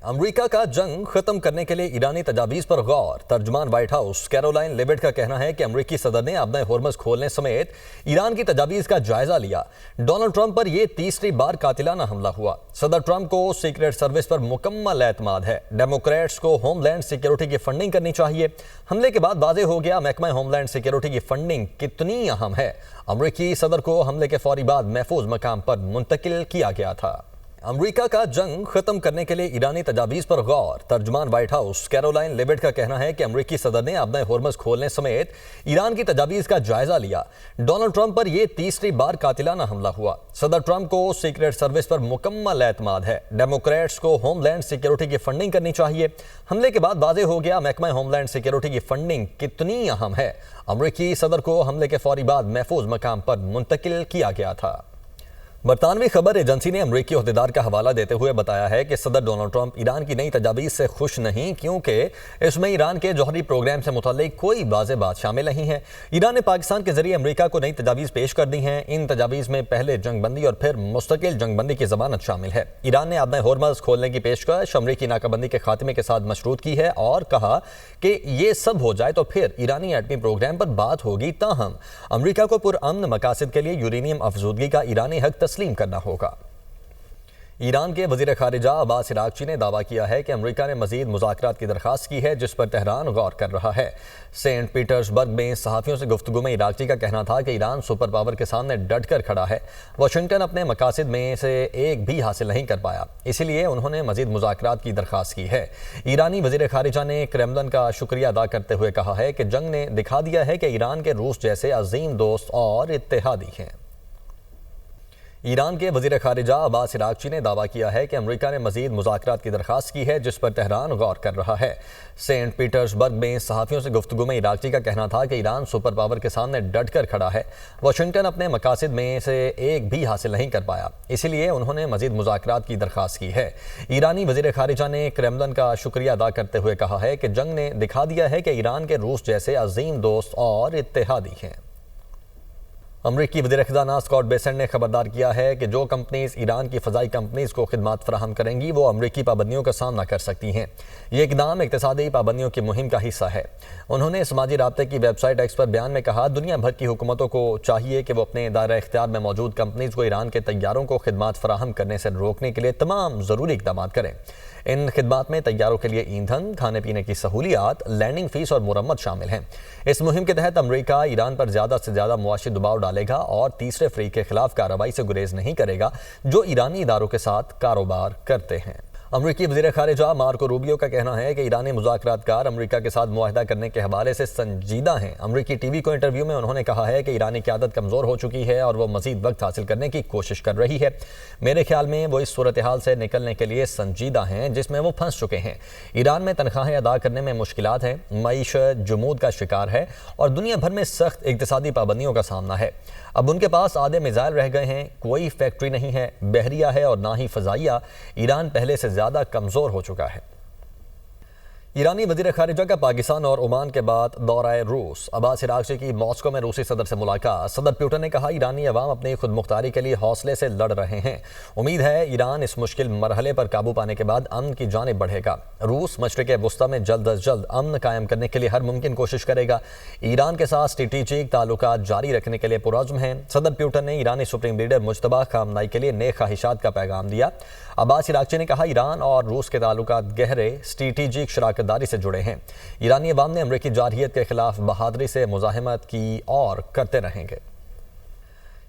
America का जंग खत्म करने के लिए ईरानी तजावीज पर गौर। तर्जुमान व्हाइट हाउस कैरोलाइन लेविट का कहना है कि अमेरिकी सदर ने अपने होर्मज खोलने समेत ईरान की तजावीज का जायजा लिया। डोनाल्ड ट्रंप पर यह तीसरी बार कातिलाना हमला हुआ। सदर ट्रंप को सीक्रेट सर्विस पर मुकम्मल एतमाद है। डेमोक्रेट्स को होमलैंड सिक्योरिटी की फंडिंग करनी चाहिए। हमले के बाद वाज़ेह हो गया महकमा होमलैंड सिक्योरिटी की फंडिंग कितनी अहम है। अमेरिकी सदर को हमले के फौरी बाद महफूज मकाम पर मुंतकिल किया गया था। अमेरिका का जंग खत्म करने के लिए ईरानी तजावीज पर गौर। तर्जुमान व्हाइट हाउस कैरोलाइन लेविट का कहना है कि अमेरिकी सदर ने अपने होर्मज खोलने समेत ईरान की तजावीज का जायजा लिया। डोनाल्ड ट्रंप पर यह तीसरी बार कातिलाना हमला हुआ। सदर ट्रंप को सीक्रेट सर्विस पर मुकम्मल एतमाद है। डेमोक्रेट्स को होमलैंड सिक्योरिटी की फंडिंग करनी चाहिए। हमले के बाद वाज़ेह हो गया महकमा होमलैंड सिक्योरिटी की फंडिंग कितनी अहम है। अमेरिकी सदर को हमले के फौरी बाद महफूज मकाम पर मुंतकिल किया गया था। बरतानवी खबर एजेंसी ने अमरीकी अहदेदार का हवाला देते हुए बताया है कि सदर डोनाल्ड ट्रंप ईरान की नई तजावीज़ से खुश नहीं, क्योंकि इसमें ईरान के जौहरी प्रोग्राम से मुताल्लिक कोई वाज़ेह बात शामिल नहीं है। ईरान ने पाकिस्तान के जरिए अमरीका को नई तजावीज़ पेश कर दी हैं। इन तजावीज़ में पहले जंगबंदी और फिर मुस्तकिल जंगबंदी की जमानत शामिल है। ईरान ने अपने होर्मज खोलने की पेशकश अमरीकी नाकाबंदी के खात्मे के साथ मशरूत की है और कहा कि ये सब हो जाए तो फिर ईरानी एटमी प्रोग्राम पर बात होगी। ताहम अमरीका को पुरअमन मकासद के लिए यूरेनियम अफजूदगी का ईरानी हक तस्लीम करना होगा। ईरान के वज़ीर ख़ारिजा अब्बास इराक़ची ने दावा किया है कि अमेरिका ने मज़ीद मुज़ाकरात की दरख्वास्त की है, जिस पर तेहरान गौर कर रहा है। सेंट पीटर्सबर्ग में सहाफ़ियों से गुफ्तगू में इराक़ची का कहना था कि ईरान सुपर पावर के सामने डट कर खड़ा है। वाशिंगटन अपने मकासद में से एक भी हासिल नहीं कर पाया, इसीलिए उन्होंने मज़ीद मुज़ाकरात की दरख्वास्त की है। ईरानी वज़ीर ख़ारिजा ने क्रेमलिन का शुक्रिया अदा करते हुए कहा है कि जंग ने दिखा दिया है कि ईरान के रूस जैसे अजीम दोस्त और इत्तेहादी हैं। ईरान के वज़ीर ख़ारिजा अब्बास इराक़ची ने दावा किया है कि अमेरिका ने मज़ीद मुज़ाकरात की दरख्वास्त की है, जिस पर तेहरान गौर कर रहा है। सेंट पीटर्सबर्ग में सहाफ़ियों से गुफ्तगू में इराक़ची का कहना था कि ईरान सुपर पावर के सामने डट कर खड़ा है। वाशिंगटन अपने मकासद में से एक भी हासिल नहीं कर पाया, इसीलिए उन्होंने मज़ीद मुज़ाकरात की दरख्वास्त की है। ईरानी वज़ीर ख़ारिजा ने क्रेमलिन का शुक्रिया अदा करते हुए कहा है कि जंग ने दिखा दिया है कि ईरान के रूस जैसे अजीम दोस्त और इत्तेहादी हैं। अमरीकी वज़ीर ख़ज़ाना स्कॉट बेसेंट ने खबरदार किया है कि जो कंपनीज ईरान की फ़ज़ाई कंपनीज को खिदमात फराहम करेंगी वो अमरीकी पाबंदियों का सामना कर सकती हैं। ये इक़दाम इक़्तिसादी पाबंदियों की मुहिम का हिस्सा है। उन्होंने समाजी राब्ते की वेबसाइट एक्स पर बयान में कहा, दुनिया भर की हुकूमतों को चाहिए कि वो अपने दायरा इख्तियार में मौजूद कंपनीज को ईरान के तैयारों को खिदमात फराहम करने से रोकने के लिए तमाम ज़रूरी इक़दाम करें। इन खिदमात में तैयारों के लिए ईंधन, खाने पीने की सहूलियात, लैंडिंग फीस और मुरम्मत शामिल हैं। इस मुहिम के तहत अमरीका ईरान पर ज़्यादा से ज़्यादा मुआशी दबाव डालेगा और तीसरे फ़रीक के खिलाफ कार्रवाई से गुरेज नहीं करेगा जो ईरानी इदारों के साथ कारोबार करते हैं। अमरीकी वज़ीर ख़ारिजा मार्को रूबियो का कहना है कि ईरानी मुज़ाकरातकार अमरीका के साथ मुआहदा करने के हवाले से संजीदा हैं। अमरीकी टीवी को इंटरव्यू में उन्होंने कहा है कि ईरानी क़यादत कमज़ोर हो चुकी है और वो मज़ीद वक्त हासिल करने की कोशिश कर रही है। मेरे ख्याल में वो इस सूरत हाल से निकलने के लिए संजीदा हैं जिसमें वो फंस चुके हैं। ईरान में तनख्वाहें अदा करने में मुश्किलात हैं, मईशत जमूद का शिकार है और दुनिया भर में सख्त इक़्तिसादी पाबंदियों का सामना है। अब उनके पास आधे मिसाइल रह गए हैं, कोई फैक्ट्री नहीं है, बहरिया है और ना ही फ़ज़ाइया। ईरान पहले से ज़्यादा कमज़ोर हो चुका है। ईरानी वज़ीर ख़ारिजा का पाकिस्तान और ओमान के बाद दौरा रूस। अब्बास इराक़ची की मॉस्को में रूसी सदर से मुलाकात। सदर पुतिन ने कहा, ईरानी अवाम अपनी खुद मुख्तारी के लिए हौसले से लड़ रहे हैं। उम्मीद है ईरान इस मुश्किल मरहले पर काबू पाने के बाद अमन की जानिब बढ़ेगा। रूस मशरिक़ वस्ता में जल्द अज जल्द अमन कायम करने के लिए हर मुमकिन कोशिश करेगा। ईरान के साथ स्ट्रेटेजिक ताल्लुकात जारी रखने के लिए पुरअज़्म हैं। सदर पुतिन ने ईरानी सुप्रीम लीडर मुज्तबा खामनाई के लिए नेक ख्वाहिशात का पैगाम दिया। अब्बास इराक़ची ने कहा, ईरान और रूस के ताल्लुकात गहरे स्ट्रेटेजिक शराकतदारी से जुड़े हैं। ईरानी अवाम ने अमरीकी जारहियत के खिलाफ बहादुरी से मुज़ाहमत की और करते रहेंगे।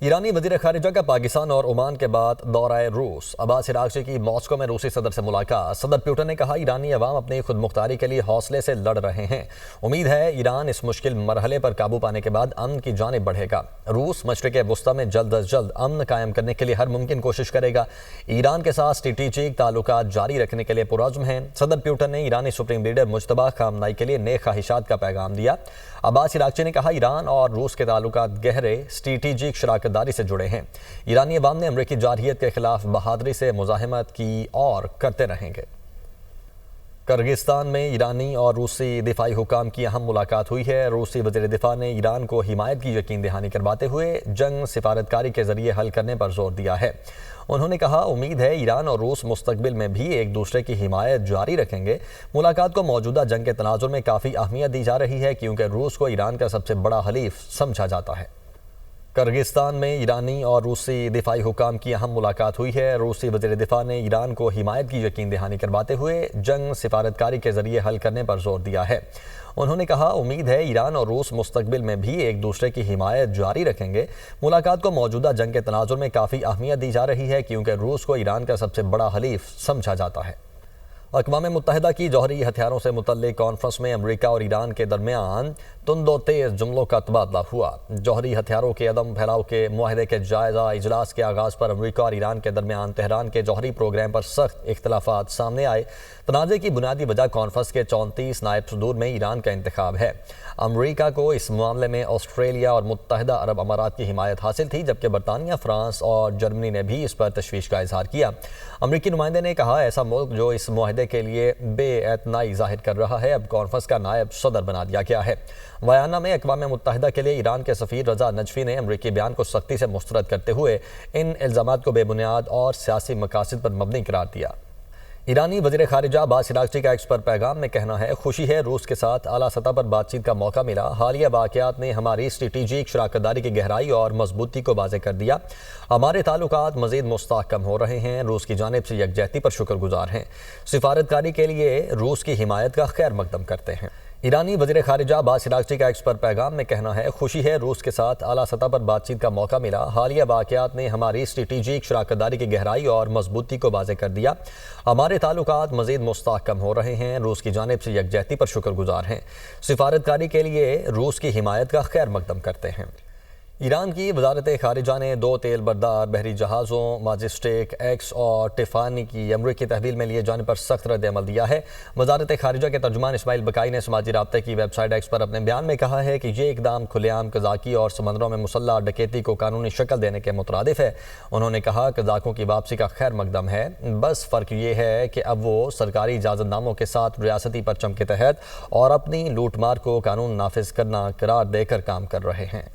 ईरानी वज़ीर ख़ारिजा का पाकिस्तान और ओमान के बाद दौरा रूस। अब्बास इराक़ची की मॉस्को में रूसी सदर से मुलाकात। सदर पुतिन ने कहा, ईरानी अवाम अपनी खुद मुख्तारी के लिए हौसले से लड़ रहे हैं। उम्मीद है ईरान इस मुश्किल मरहले पर काबू पाने के बाद अमन की जानिब बढ़ेगा। रूस मशरिक़ वस्ता में जल्द अज जल्द अमन कायम करने के लिए हर मुमकिन कोशिश करेगा। ईरान के साथ स्ट्रेटेजिक ताल्लुकात जारी रखने के लिए पुरअज़्म हैं। सदर पुतिन ने ईरानी सुप्रीम लीडर मुज्तबा खामनाई के लिए नेक ख्वाहिशात का पैगाम दिया। अब्बास इराक़ची ने कहा, ईरान और रूस के ताल्लुकात गहरे स्ट्रेटेजिक शराकतदारी से जुड़े हैं। ईरानी अवाम ने अमरीकी जारहियत के खिलाफ बहादुरी से मुज़ाहमत की और करते रहेंगे। किर्गिस्तान में ईरानी और रूसी दिफाई हुकाम की अहम मुलाकात हुई है। रूसी वज़ीर दिफा ने ईरान को हिमायत की यकीन दहानी करवाते हुए जंग सिफारतकारी के जरिए हल करने पर जोर दिया है। उन्होंने कहा, उम्मीद है ईरान और रूस मुस्तकबिल में भी एक दूसरे की हिमायत जारी रखेंगे। मुलाकात को मौजूदा जंग के तनाजुर में काफ़ी अहमियत दी जा रही है क्योंकि रूस को ईरान का सबसे बड़ा हलीफ समझा जाता है। किर्गिस्तान में ईरानी और रूसी दिफाई हुकाम की अहम मुलाकात हुई है। रूसी वज़ीर दिफा ने ईरान को हिमायत की यकीन दहानी करवाते हुए जंग सिफारतकारी के जरिए हल करने पर जोर दिया है। उन्होंने कहा, उम्मीद है ईरान और रूस मुस्तकबिल में भी एक दूसरे की हिमायत जारी रखेंगे। मुलाकात को मौजूदा जंग के तनाजुर में काफ़ी अहमियत दी जा रही है क्योंकि रूस को ईरान का सबसे बड़ा हलीफ समझा जाता है। अक़वाम मुत्तहिदा की जौहरी हथियारों से मुतल्लिक कॉन्फ्रेंस में अमरीका और ईरान के दरमियान तुंदो तेज़ जुमलों का तबादला हुआ। जौहरी हथियारों के अदम फैलाव के मुआहदे के जायज़ा इजलास के आगाज़ पर अमरीका और ईरान के दरमियान तेहरान के जौहरी प्रोग्राम पर सख्त इख्तलाफात सामने आए। तनाज़े की बुनियादी वजह कॉन्फ्रेंस के 34 नायब सदूर में ईरान का इंतखाब है। अमरीका को इस मामले में ऑस्ट्रेलिया और मुत्तहिदा अरब अमारात की हिमायत हासिल थी, जबकि बरतानिया, फ्रांस और जर्मनी ने भी इस पर तशवीश का इजहार किया। अमरीकी नुमाइंदे ने कहा, ऐसा मुल्क जो इस मुआहदे के लिए बेएतनाई जाहिर कर रहा है अब कॉन्फ्रेंस का नायब सदर बना दिया गया है। बयाना में अक़वाम मुत्तहिदा के लिए ईरान के सफ़ीर रज़ा नजफ़ी ने अमरीकी बयान को सख्ती से मुस्तरद करते हुए इन इल्ज़ामात को बेबुनियाद और सियासी मकासद पर मबनी करार दिया। ईरानी वज़ीर ख़ारिजा अब्बास अराग़ची का एक्स पर पैगाम में कहना है, खुशी है रूस के साथ आला सतह पर बातचीत का मौका मिला। हालिया वाक़यात ने हमारी स्ट्रेटेजिक शराकतदारी की गहराई और मजबूती को वाज़ेह कर दिया। हमारे ताल्लुकात मज़ीद मुस्तहकम हो रहे हैं। रूस की जानिब से यकजहती पर शुक्रगुजार हैं। सिफारतकारी के लिए रूस की हिमायत का खैर मकदम करते हैं। ईरानी वज़ीर ख़ारिजा अब्बास अराग़ची का एक्स पर पैगाम में कहना है, खुशी है रूस के साथ आला सतह पर बातचीत का मौका मिला। हालिया वाक़यात ने हमारी स्ट्रेटेजिक शराकतदारी की गहराई और मजबूती को वाज़ेह कर दिया। हमारे ताल्लुकात मज़ीद मुस्तहकम हो रहे हैं। रूस की जानिब से यकजहती पर शुक्रगुजार हैं। सिफारतकारी के लिए रूस की हिमायत का खैर मकदम करते हैं। ईरान की वजारत ख़ारिजा ने 2 तेल बरदार बहरी जहाज़ों माजिस्टिक एक्स और टिफानी की अमरीकी तहवील में लिए जाने पर सख्त रद्द अमल दिया है। वजारत ख़ारिजा के तर्जुमान इस्माइल बकाई ने समाजी राब्ते की वेबसाइट एक्स पर अपने बयान में कहा है कि ये इकदाम खुलेआम कज़ाकी और समंदरों में मुसल्लह डकैती को कानूनी शक्ल देने के मुतरादिफ है। उन्होंने कहा, कज़ाकों की वापसी का खैर मकदम है, बस फ़र्क ये है कि अब वो सरकारी इजाज़तनामों के साथ रियासती परचम के तहत और अपनी लूटमार को कानून नाफिज करना करार देकर काम कर रहे हैं।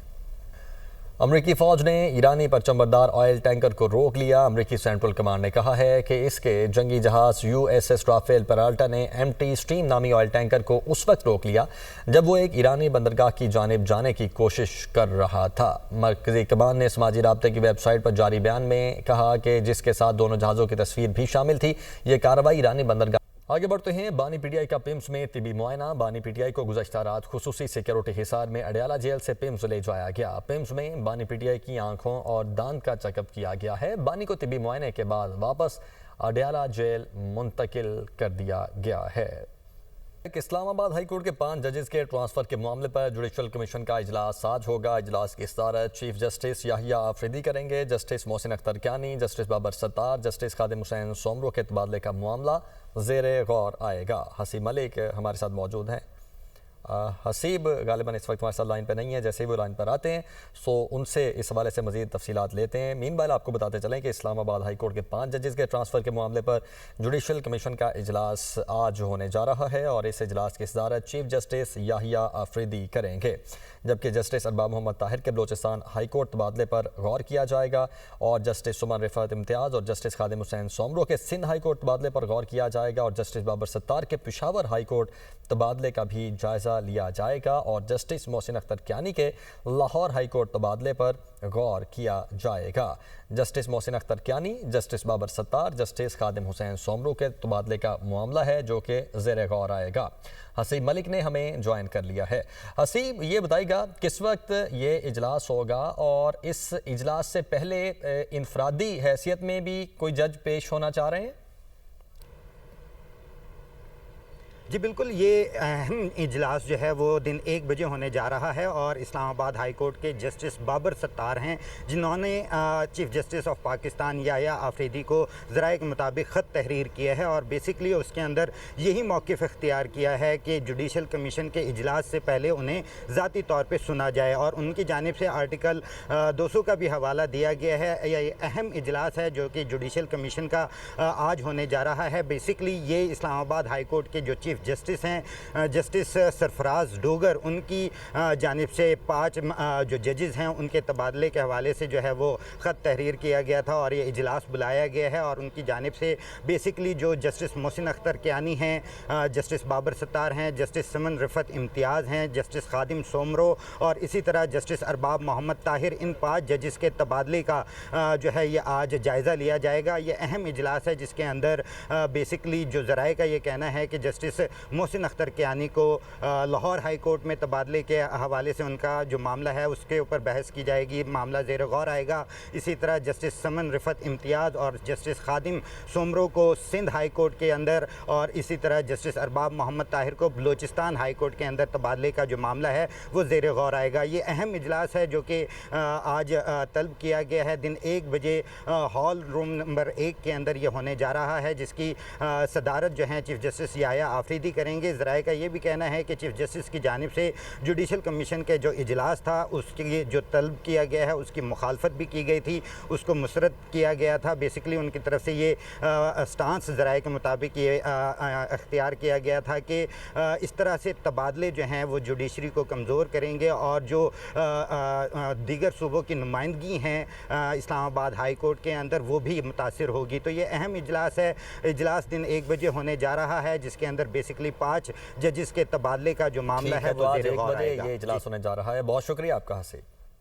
अमरीकी फ़ौज ने ईरानी परचमबरदार ऑयल टैंकर को रोक लिया। अमरीकी सेंट्रल कमांड ने कहा है कि इसके जंगी जहाज़ USS राफेल पेराल्टा ने एम्प्टी स्ट्रीम नामी ऑयल टैंकर को उस वक्त रोक लिया जब वो एक ईरानी बंदरगाह की जानिब जाने की कोशिश कर रहा था। मरकज़ी कमान ने समाजी राब्ते की वेबसाइट पर जारी बयान में कहा कि जिसके साथ दोनों जहाज़ों की तस्वीर भी शामिल थी। ये कार्रवाई ईरानी बंदरगाह। आगे बढ़ते हैं। बानी PTI का पिम्स में तिबी मुआयना। बानी PTI को गुज़श्ता रात खुसूसी सिक्योरिटी हिसार में अडयाला जेल से पिम्स ले जाया गया। पिम्स में बानी PTI की आंखों और दांत का चेकअप किया गया है। बानी को तिबी मुआयने के बाद वापस अडयाला जेल मुंतकिल कर दिया गया है। इस्लामाबाद हाई कोर्ट के 5 जजेस के ट्रांसफर के मामले पर जुडिशल कमीशन का इजलास आज होगा। इजलास की सदारत चीफ जस्टिस याहिया आफरीदी करेंगे। Justice Mohsin Akhtar Kayani, justice Babar Sattar, justice Khadim Hussain Soomro के तबादले का मामला ज़ेरे गौर आएगा। हसीब मलिक हमारे साथ मौजूद हैं। हसीब गालिबन इस वक्त हमारे साथ लाइन पर नहीं है, जैसे ही वो लाइन पर आते हैं सो उनसे इस हवाले से मज़ीद तफसीलात लेते हैं। मीनवाइल आपको बताते चलें कि इस्लामाबाद हाई कोर्ट के 5 जजेस के ट्रांसफ़र के मामले पर जुडिशल कमीशन का इजलास आज होने जा रहा है और इस इजलास की सदारत चीफ जस्टिस याहिया आफरीदी करेंगे, जबकि जस्टिस अरबाब मोहम्मद ताहिर के बलोचिस्तान हाई कोर्ट तबादले पर गौर किया जाएगा और जस्टिस सुमन रिफत इम्तियाज़ और जस्टिस खादिम हुसैन सोमरो के सिंध हाई कोर्ट तबादले पर गौर किया जाएगा और जस्टिस बाबर सत्तार के पेशावर हाई कोर्ट तबादले का भी जायज़ा लिया जाएगा और जस्टिस मोहसिन अख्तर कियानी के लाहौर हाई कोर्ट तबादले पर गौर किया जाएगा। Justice Mohsin Akhtar Kayani, justice Babar Sattar, justice Khadim Hussain Soomro के तबादले का मामला है जो कि ज़ेरे गौर आएगा। हसीब मलिक ने हमें ज्वाइन कर लिया है। हसीब, ये बताइएगा किस वक्त ये इजलास होगा और इस इजलास से पहले इनफरादी हैसियत में भी कोई जज पेश होना चाह रहे हैं? जी बिल्कुल, ये अहम इजलास जो है वो दिन 1 बजे होने जा रहा है और इस्लामाबाद हाई कोर्ट के जस्टिस बाबर सत्तार हैं जिन्होंने chief justice of Pakistan Yahya Afridi को ज़राए के मुताबिक ख़त तहरीर किया है और बेसिकली उसके अंदर यही मौक़िफ़ इख्तियार किया है कि जुडिशल कमीशन के इजलास से पहले उन्हें ज़ाती तौर पर सुना जाए और उनकी जानिब से आर्टिकल 200 का भी हवाला दिया गया है। यह अहम इजलास है जो कि जुडिशल कमीशन का आज होने जा रहा है। बेसिकली ये इस्लामाबाद हाई कोर्ट के जो चीफ जस्टिस हैं जस्टिस सरफराज डोगर, उनकी जानिब से 5 जो जजेस हैं उनके तबादले के हवाले से जो है वो ख़त तहरीर किया गया था और ये इजलास बुलाया गया है और उनकी जानिब से बेसिकली जो जस्टिस मोहसिन अख्तर कियानी हैं, जस्टिस बाबर सत्तार हैं, जस्टिस समन रिफत इम्तियाज़ हैं, जस्टिस खादिम सोमरो और इसी तरह जस्टिस अरबाब मोहम्मद ताहिर, इन 5 जजेस के तबादले का जो है ये आज जायज़ा लिया जाएगा। ये अहम इजलास है जिसके अंदर बेसिकली जो ज़राए का ये कहना है कि जस्टिस मोहसिन अख्तर कियानी को लाहौर हाई कोर्ट में तबादले के हवाले से उनका जो मामला है उसके ऊपर बहस की जाएगी, मामला ज़ेर गौर आएगा। इसी तरह जस्टिस समन रिफत इम्तियाज़ और जस्टिस खादिम सोमरो को सिंध हाई कोर्ट के अंदर और इसी तरह जस्टिस अरबाब मोहम्मद ताहिर को बलूचिस्तान हाई कोर्ट के अंदर तबादले का जो मामला है वो ज़ेर गौर आएगा। ये अहम इजलास है जो कि आज तलब किया गया है। दिन 1 बजे हॉल रूम नंबर 1 के अंदर ये होने जा रहा है जिसकी सदारत जो है चीफ जस्टिस याया आफरीदी करेंगे। ज़राए का ये भी कहना है कि चीफ जस्टिस की जानिब से जुडिशल कमीशन के जो इजलास था उसके जो तलब किया गया है उसकी मुखालफत भी की गई थी, उसको मुसरत किया गया था। बेसिकली उनकी तरफ से ये स्टांस ज़राए के मुताबिक ये अख्तियार किया गया था कि इस तरह से तबादले जो हैं वो जुडिशरी को कमज़ोर करेंगे और जो दीगर सूबों की नुमाइंदगी हैं इस्लामाबाद हाई कोर्ट के अंदर वो भी मुतासिर होगी। तो ये अहम इजलास है। इजलास दिन 1 बजे होने जा रहा है जिसके अंदर बेसिकली 5 जजेस के तबादले का जो मामला है वो आज 1 बजे ये इजलास होने जा रहा है। बहुत शुक्रिया आपका हसीब।